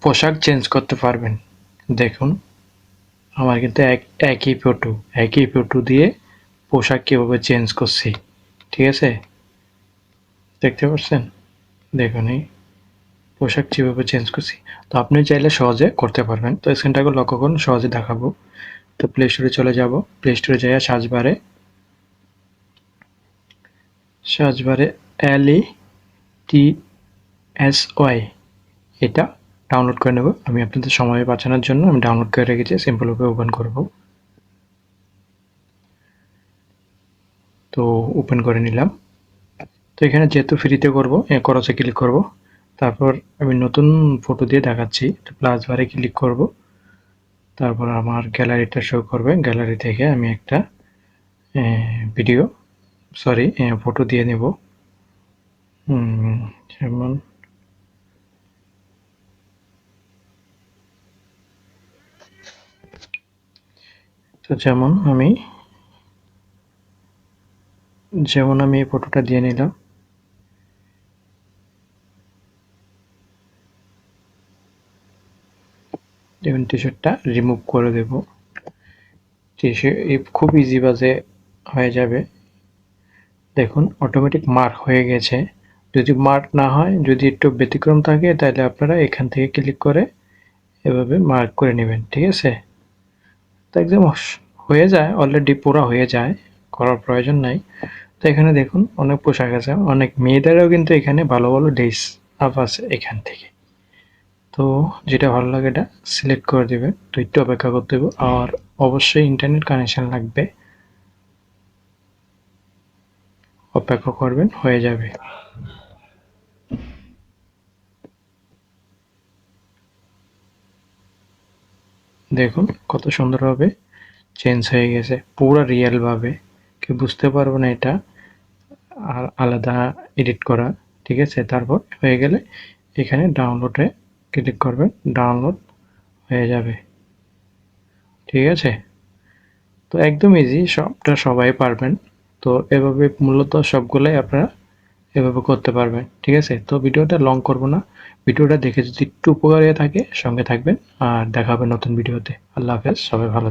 পোশাক চেঞ্জ করতে পারবেন। দেখুন আমার কিন্তু একই ফটো দিয়ে পোশাক কীভাবে চেঞ্জ করছি, ঠিক আছে? দেখতে পাচ্ছেন? দেখুন এই পোশাক যেভাবে চেঞ্জ করছি। তো আপনি চাইলে সহজে করতে পারবেন। তো স্ক্রিনটাকে লক্ষ্য করুন, সহজে দেখাবো। তো প্লে স্টোরে চলে যাব। প্লে স্টোরে যাইয়া সার্চ বারে LETSY এটা ডাউনলোড করে নেব। আমি আপনাদের সময় বাঁচানোর জন্য আমি ডাউনলোড করে রেখেছি, সিম্পলভাবে ওপেন করব। তো ওপেন করে নিলাম। তো এখানে যেহেতু ফ্রিতে করব, খরচে ক্লিক করব। তারপর আমি নতুন ফটো দিয়ে দেখাচ্ছি। তো প্লাস বারে ক্লিক করব। তারপর আমার গ্যালারিটা শো করবে। গ্যালারি থেকে আমি একটা ফটো দিয়ে নেব। যেমন আমি এই ফটোটা দিয়ে নিলাম। যেমন টি-শার্টটা রিমুভ করে দেব। খুব ইজি বাজে হয়ে যাবে। দেখুন অটোমেটিক মার্ক হয়ে গেছে। যদি মার্ক না হয়, যদি একটু ব্যতিক্রম থাকে, তাহলে আপনারা এখান থেকে ক্লিক করে এভাবে মার্ক করে নেবেন, ঠিক আছে? তো একদম হয়ে যায়, অলরেডি পুরো হয়ে যায়, করার প্রয়োজন নাই। তো এখানে দেখুন অনেক পোশাক আছে, অনেক মেয়েদেরও কিন্তু এখানে ভালো ভালো ড্রেস আপ আছে এখান থেকে। তো যেটা ভালো লাগে এটা সিলেক্ট করে দেবেন। তো একটু অপেক্ষা করতে হবে, আর অবশ্যই ইন্টারনেট কানেকশন লাগবে। অপেক্ষা করবেন, হয়ে যাবে। দেখুন কত সুন্দরভাবে চেঞ্জ হয়ে গেছে, পুরো রিয়েল ভাবে। কেউ বুঝতে পারবে না এটা আর আলাদা এডিট করা, ঠিক আছে? তারপর হয়ে গেলে এখানে ডাউনলোডে ক্লিক করবেন, ডাউনলোড হয়ে যাবে, ঠিক আছে? তো একদম ইজি, সবটা সবাই পারবেন। তো এভাবে মূলত সবগুলাই আপনারা এভাবে করতে পারবেন, ঠিক আছে? তো ভিডিওটা লং করব না। ভিডিওটা দেখে যদি একটু উপকার হয়ে থাকে, সঙ্গে থাকবেন। আর দেখা হবে নতুন ভিডিওতে। আল্লাহ হাফেজ, সবাই ভালো